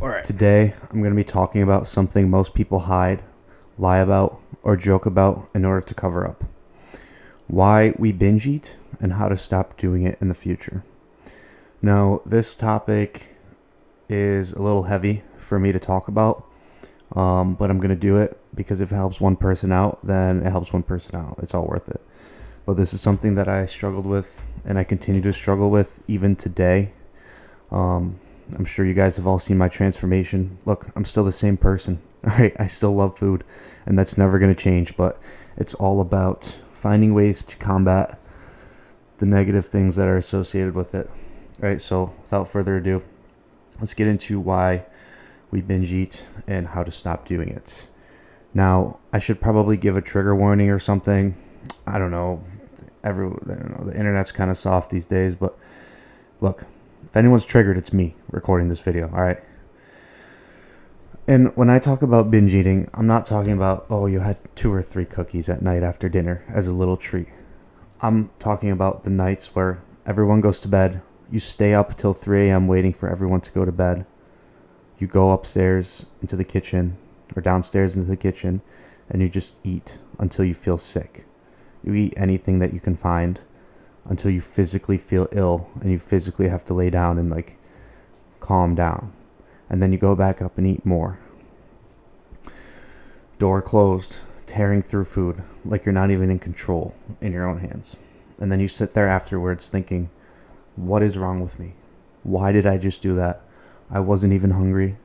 All right. Today, I'm going to be talking about something most people hide, lie about, or joke about in order to cover up. Why we binge eat and how to stop doing it in the future. Now, this topic is a little heavy for me to talk about, but I'm going to do it because if it helps one person out, then it helps one person out. It's all worth it. But this is something that I struggled with and I continue to struggle with even today. I'm sure you guys have all seen my transformation. Look, I'm still the same person. All right, I still love food, and that's never going to change. But it's all about finding ways to combat the negative things that are associated with it. All right, so without further ado, let's get into why we binge eat and how to stop doing it. Now, I should probably give a trigger warning or something. I don't know. I don't know. The internet's kind of soft these days, but look, if anyone's triggered, it's me recording this video, all right? And when I talk about binge eating, I'm not talking about, oh, you had 2 or 3 cookies at night after dinner as a little treat. I'm talking about the nights where everyone goes to bed, you stay up till 3 a.m. waiting for everyone to go to bed. You go upstairs into the kitchen or downstairs into the kitchen and you just eat until you feel sick. You eat anything that you can find until you physically feel ill and you physically have to lay down and like calm down. And then you go back up and eat more. Door closed, tearing through food like you're not even in control in your own hands. And then you sit there afterwards thinking, what is wrong with me? Why did I just do that? I wasn't even hungry.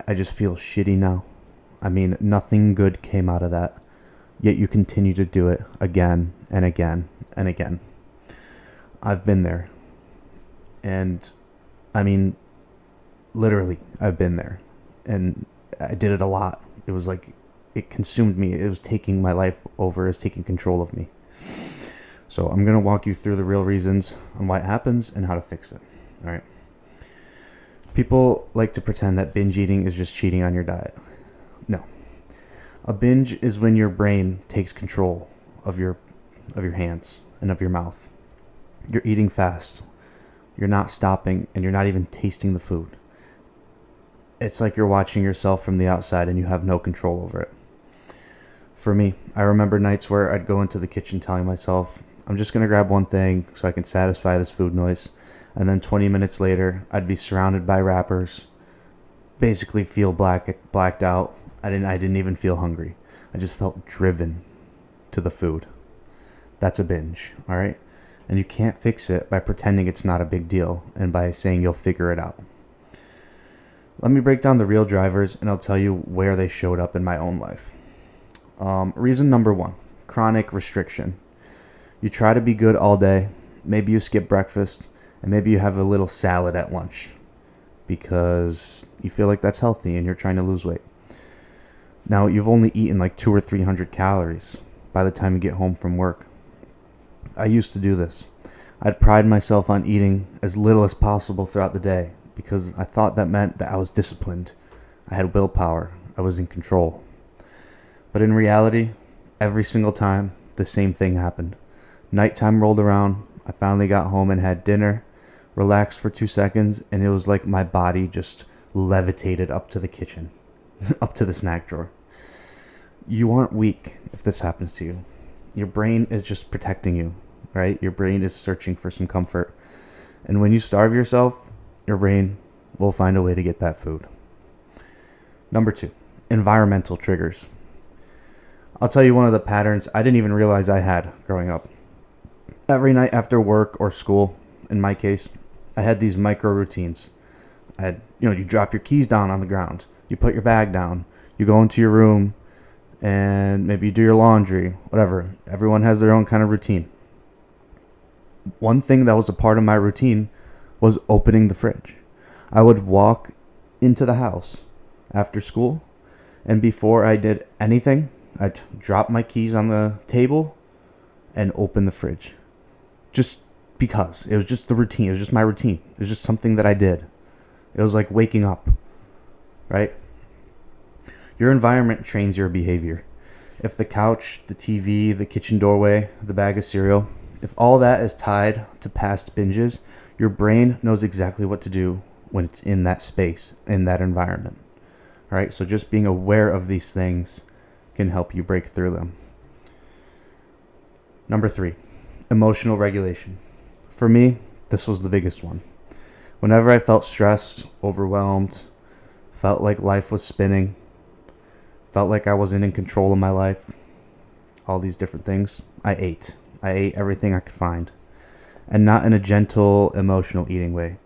I just feel shitty now. I mean, nothing good came out of that. Yet you continue to do it again and again and again. I've been there. And I mean, literally, I've been there. And I did it a lot. It was like, it consumed me. It was taking my life over. It was taking control of me. So I'm going to walk you through the real reasons on why it happens and how to fix it. All right. People like to pretend that binge eating is just cheating on your diet. No. A binge is when your brain takes control of your hands and of your mouth. You're eating fast. You're not stopping and you're not even tasting the food. It's like you're watching yourself from the outside and you have no control over it. For me, I remember nights where I'd go into the kitchen telling myself, I'm just going to grab one thing so I can satisfy this food noise. And then 20 minutes later, I'd be surrounded by wrappers, basically feel blacked out. I didn't even feel hungry. I just felt driven to the food. That's a binge, all right? And you can't fix it by pretending it's not a big deal and by saying you'll figure it out. Let me break down the real drivers and I'll tell you where they showed up in my own life. Reason number 1, chronic restriction. You try to be good all day. Maybe you skip breakfast and maybe you have a little salad at lunch because you feel like that's healthy and you're trying to lose weight. Now, you've only eaten like 200 or 300 calories by the time you get home from work. I used to do this. I'd pride myself on eating as little as possible throughout the day because I thought that meant that I was disciplined. I had willpower. I was in control. But in reality, every single time, the same thing happened. Nighttime rolled around. I finally got home and had dinner, relaxed for 2 seconds, and it was like my body just levitated up to the kitchen. Up to the snack drawer. You aren't weak if this happens to you. Your brain is just protecting you, right? Your brain is searching for some comfort. And when you starve yourself, your brain will find a way to get that food. Number 2, environmental triggers. I'll tell you one of the patterns I didn't even realize I had growing up. Every night after work or school, in my case, I had these micro routines. You drop your keys down on the ground. You put your bag down, you go into your room, and maybe you do your laundry, whatever. Everyone has their own kind of routine. One thing that was a part of my routine was opening the fridge. I would walk into the house after school, and before I did anything, I'd drop my keys on the table and open the fridge. Just because. It was just the routine. It was just my routine. It was just something that I did. It was like waking up, right? Your environment trains your behavior. If the couch, the TV, the kitchen doorway, the bag of cereal, if all that is tied to past binges, your brain knows exactly what to do when it's in that space, in that environment. All right, so just being aware of these things can help you break through them. Number 3, emotional regulation. For me, this was the biggest one. Whenever I felt stressed, overwhelmed, felt like life was spinning, felt like I wasn't in control of my life, all these different things, I ate. I ate everything I could find. And not in a gentle, emotional eating way.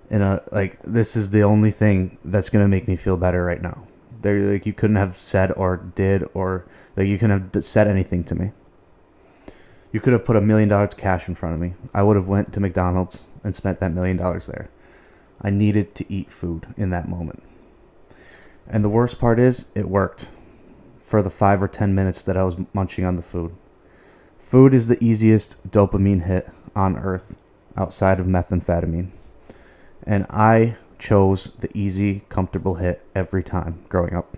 In a, like, this is the only thing that's going to make me feel better right now. There, like, you couldn't have said or did, or like, you couldn't have said anything to me. You could have put $1 million cash in front of me. I would have went to McDonald's and spent that $1 million there. I needed to eat food in that moment. And the worst part is, it worked for the 5 or 10 minutes that I was munching on the food. Food is the easiest dopamine hit on earth outside of methamphetamine. And I chose the easy, comfortable hit every time growing up.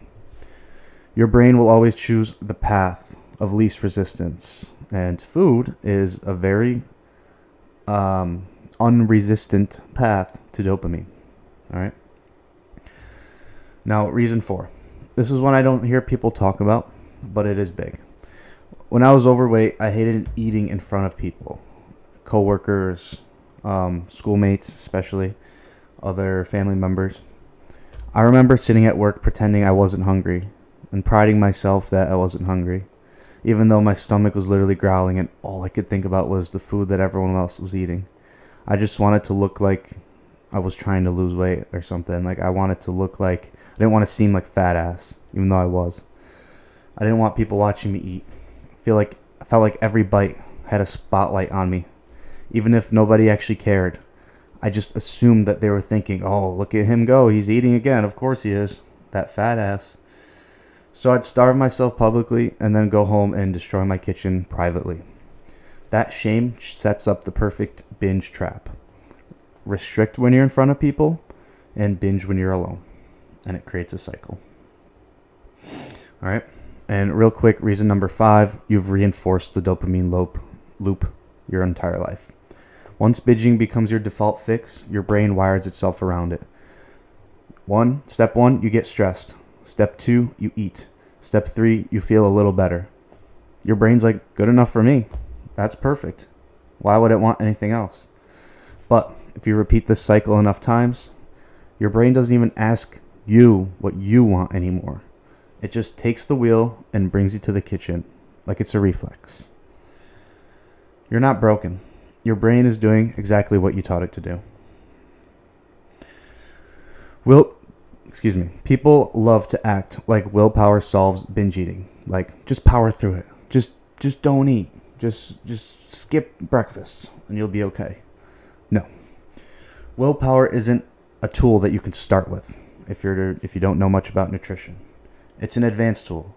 Your brain will always choose the path of least resistance. And food is a very unresistant path to dopamine. All right. Now, reason 4. This is one I don't hear people talk about, but it is big. When I was overweight, I hated eating in front of people, coworkers, schoolmates, especially other family members. I remember sitting at work pretending I wasn't hungry and priding myself that I wasn't hungry, even though my stomach was literally growling and all I could think about was the food that everyone else was eating. I just wanted to look like I was trying to lose weight or something. Like, I wanted to look like, I didn't want to seem like fat ass, even though I was. I didn't want people watching me eat. I felt like every bite had a spotlight on me, even if nobody actually cared. I just assumed that they were thinking, oh, look at him go, he's eating again, of course he is, that fat ass. So I'd starve myself publicly and then go home and destroy my kitchen privately. That shame sets up the perfect binge trap. Restrict when you're in front of people and binge when you're alone. And it creates a cycle. All right. And real quick, reason number 5, you've reinforced the dopamine loop your entire life. Once binging becomes your default fix, your brain wires itself around it. Step 1, you get stressed. Step 2, you eat. Step 3, you feel a little better. Your brain's like, good enough for me. That's perfect. Why would it want anything else? But if you repeat this cycle enough times, your brain doesn't even ask you what you want anymore. It just takes the wheel and brings you to the kitchen like it's a reflex. You're not broken. Your brain is doing exactly what you taught it to do. People love to act like willpower solves binge eating. Like, just power through it. Just don't eat. Just skip breakfast and you'll be okay. No. Willpower isn't a tool that you can start with if you don't know much about nutrition. It's an advanced tool.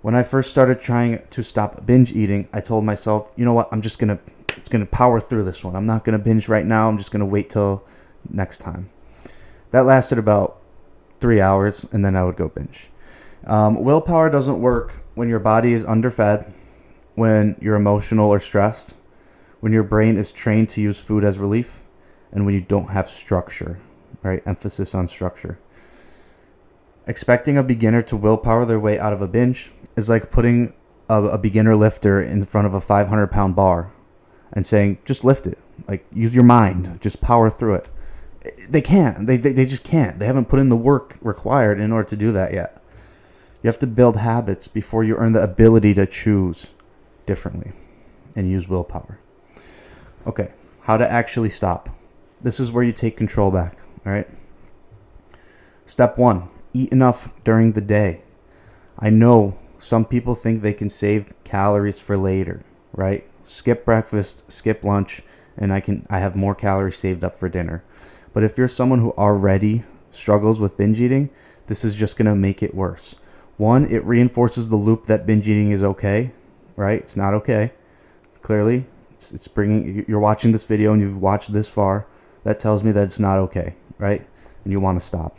When I first started trying to stop binge eating, I told myself, you know what, I'm just gonna power through this one. I'm not gonna binge right now. I'm just gonna wait till next time. That lasted about 3 hours, and then I would go binge. Willpower doesn't work when your body is underfed, when you're emotional or stressed, when your brain is trained to use food as relief, and when you don't have structure, right? Emphasis on structure. Expecting a beginner to willpower their way out of a binge is like putting a beginner lifter in front of a 500-pound bar and saying, just lift it. Like, use your mind. Just power through it. They can't. They just can't. They haven't put in the work required in order to do that yet. You have to build habits before you earn the ability to choose differently and use willpower. Okay, how to actually stop. This is where you take control back, all right? Step 1, eat enough during the day. I know some people think they can save calories for later, right? Skip breakfast, skip lunch, and I have more calories saved up for dinner. But if you're someone who already struggles with binge eating, this is just going to make it worse. 1, it reinforces the loop that binge eating is okay, right? It's not okay. Clearly, it's bringing, you're watching this video and you've watched this far. That tells me that it's not okay, right? And you want to stop.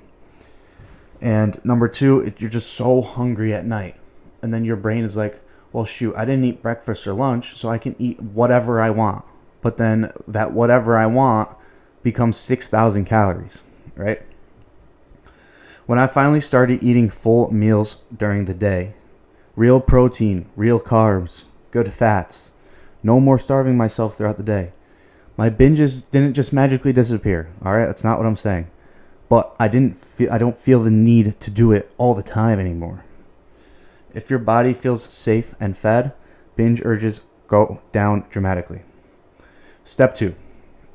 And number 2, you're just so hungry at night. And then your brain is like, well, shoot, I didn't eat breakfast or lunch, so I can eat whatever I want. But then that whatever I want becomes 6,000 calories. right? When I finally started eating full meals during the day, real protein, real carbs, good fats, no more starving myself throughout the day. My binges didn't just magically disappear, all right? That's not what I'm saying. But I don't feel the need to do it all the time anymore. If your body feels safe and fed, binge urges go down dramatically. Step 2.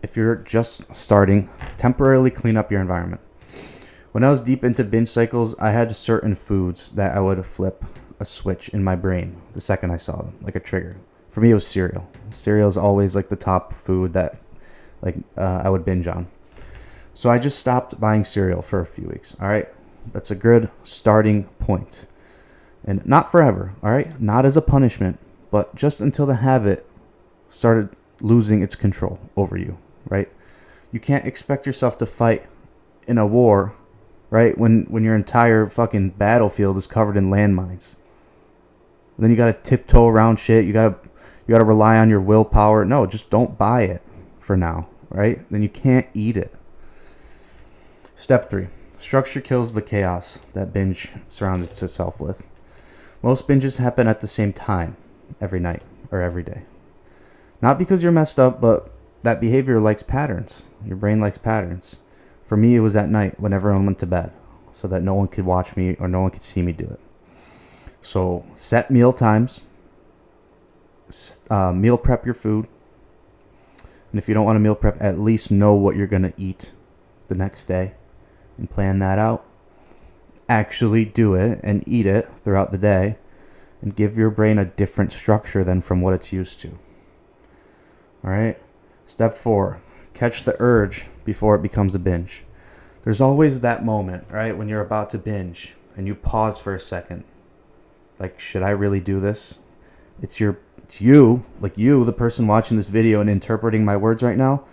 If you're just starting, temporarily clean up your environment. When I was deep into binge cycles, I had certain foods that I would flip a switch in my brain the second I saw them, like a trigger. For me, it was cereal. Cereal is always like the top food that I would binge on. So I just stopped buying cereal for a few weeks. All right, that's a good starting point, and not forever. All right, not as a punishment, but just until the habit started losing its control over you. Right? You can't expect yourself to fight in a war, right? When your entire fucking battlefield is covered in landmines. And then you gotta tiptoe around shit. You gotta rely on your willpower. No, just don't buy it for now, right? Then you can't eat it. Step 3. Structure kills the chaos that binge surrounds itself with. Most binges happen at the same time, every night or every day. Not because you're messed up, but that behavior likes patterns. Your brain likes patterns. For me, it was at night when everyone went to bed, so that no one could watch me or no one could see me do it. So set meal times, meal prep your food. And if you don't want to meal prep, at least know what you're going to eat the next day and plan that out. Actually do it and eat it throughout the day and give your brain a different structure than from what it's used to. All right. Step 4, catch the urge before it becomes a binge. There's always that moment, right, when you're about to binge and you pause for a second. Like, should I really do this? It's you, the person watching this video and interpreting my words right now.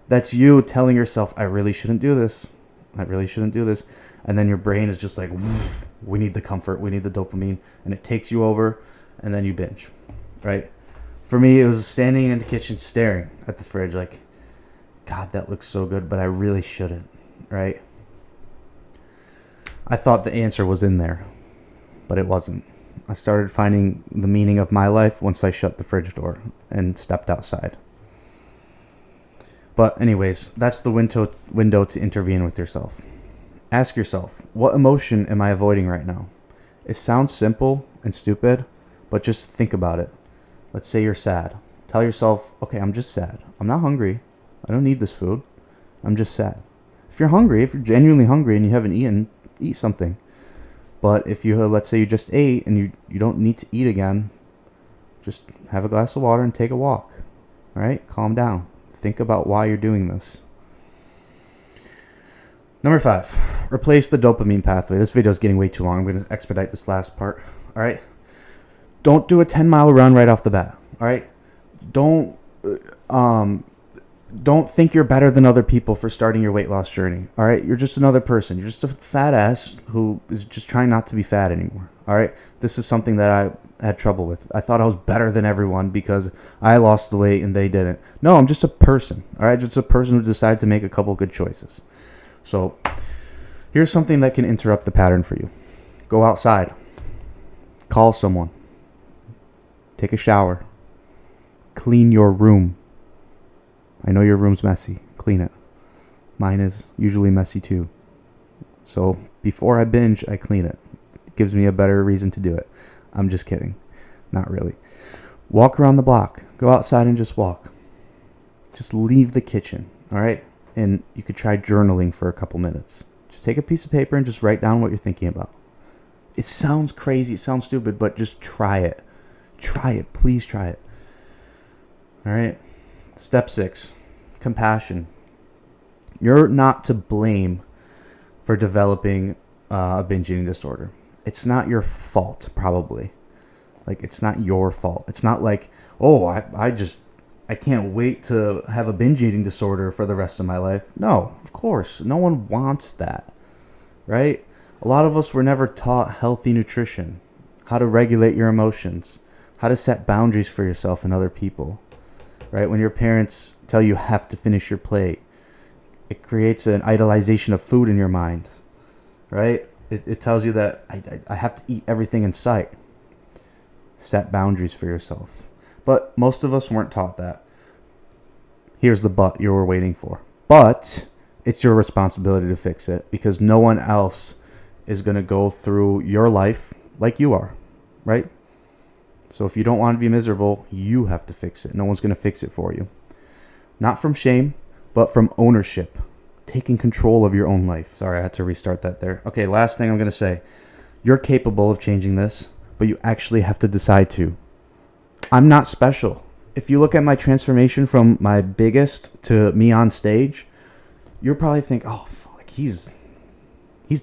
That's you telling yourself, I really shouldn't do this. I really shouldn't do this. And then your brain is just like, we need the comfort, we need the dopamine, and it takes you over, and then you binge, right? For me, it was standing in the kitchen staring at the fridge like, God, that looks so good, but I really shouldn't, right? I thought the answer was in there, but it wasn't. I started finding the meaning of my life once I shut the fridge door and stepped outside. But anyways, that's the window to intervene with yourself. Ask yourself, what emotion am I avoiding right now? It sounds simple and stupid, but just think about it. Let's say you're sad. Tell yourself, okay, I'm just sad. I'm not hungry. I don't need this food. I'm just sad. If you're hungry, if you're genuinely hungry and you haven't eaten, eat something. But if you, let's say you just ate and you don't need to eat again, just have a glass of water and take a walk. All right? Calm down. Think about why you're doing this. Number 5, replace the dopamine pathway. This video is getting way too long. I'm going to expedite this last part. All right? Don't do a 10-mile run right off the bat. All right? Don't think you're better than other people for starting your weight loss journey. All right? You're just another person. You're just a fat ass who is just trying not to be fat anymore. All right? This is something that I had trouble with. I thought I was better than everyone because I lost the weight and they didn't. No, I'm just a person. All right? Just a person who decided to make a couple good choices. So here's something that can interrupt the pattern for you. Go outside. Call someone. Take a shower. Clean your room. I know your room's messy. Clean it. Mine is usually messy too. So before I binge, I clean it. It gives me a better reason to do it. I'm just kidding. Not really. Walk around the block. Go outside and just walk. Just leave the kitchen. All right? And you could try journaling for a couple minutes. Just take a piece of paper and just write down what you're thinking about. It sounds crazy. It sounds stupid, but just try it. Try it. Please try it. All right? Step 6, compassion. You're not to blame for developing a binge eating disorder. It's not your fault, probably. Like, it's not your fault. It's not like, oh, I can't wait to have a binge eating disorder for the rest of my life. No, of course. No one wants that, right? A lot of us were never taught healthy nutrition, how to regulate your emotions, how to set boundaries for yourself and other people, right? When your parents tell you have to finish your plate, It creates an idolization of food in your mind, right? It tells you that I have to eat everything in sight. Set boundaries for yourself. But most of us weren't taught that. Here's the but you were waiting for. But it's your responsibility to fix it, because no one else is going to go through your life like you are, right? So if you don't want to be miserable, you have to fix it. No one's going to fix it for you. Not from shame, but from ownership. Taking control of your own life. Sorry, I had to restart that there. Okay, last thing I'm going to say. You're capable of changing this, but you actually have to decide to. I'm not special. If you look at my transformation from my biggest to me on stage, you'll probably think, oh, like he's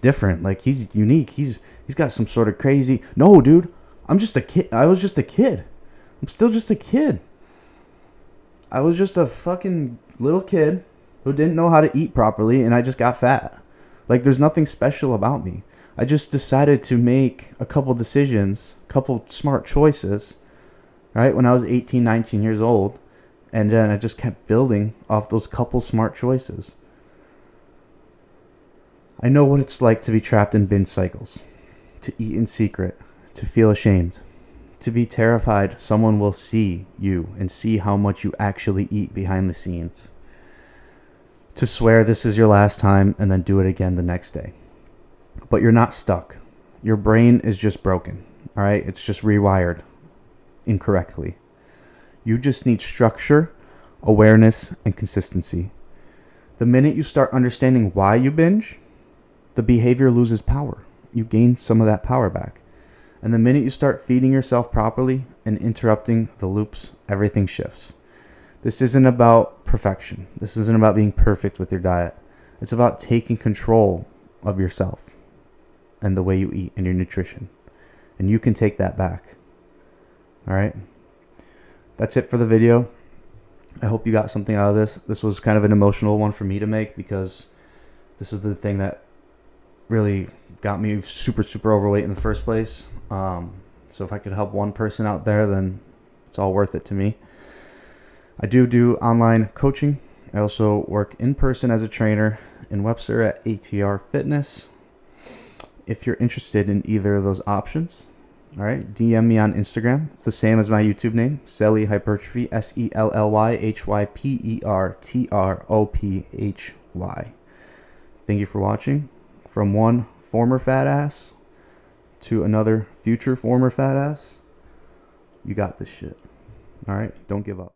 different. Like he's unique. He's got some sort of crazy. No, dude, I'm just a kid. I was just a kid. I'm still just a kid. I was just a fucking little kid who didn't know how to eat properly, and I just got fat. Like, there's nothing special about me. I just decided to make a couple decisions, a couple smart choices, right, when I was 18, 19 years old, and then I just kept building off those couple smart choices. I know what it's like to be trapped in binge cycles, to eat in secret, to feel ashamed, to be terrified someone will see you and see how much you actually eat behind the scenes, to swear this is your last time and then do it again the next day. But you're not stuck. Your brain is just broken, all right? It's just rewired incorrectly. You just need structure, awareness, and consistency. The minute you start understanding why you binge, the behavior loses power. You gain some of that power back. And the minute you start feeding yourself properly and interrupting the loops, everything shifts. This isn't about perfection. This isn't about being perfect with your diet. It's about taking control of yourself and the way you eat and your nutrition. And you can take that back. All right? That's it for the video. I hope you got something out of this. This was kind of an emotional one for me to make, because this is the thing that really got me super, super overweight in the first place. So if I could help one person out there, then it's all worth it to me. I do online coaching. I also work in person as a trainer in Webster at ATR Fitness. If you're interested in either of those options, all right, DM me on Instagram. It's the same as my YouTube name, Selly Hypertrophy, SELLYHYPERTROPHY. Thank you for watching. From one former fat ass to another future former fat ass, you got this shit. All right, don't give up.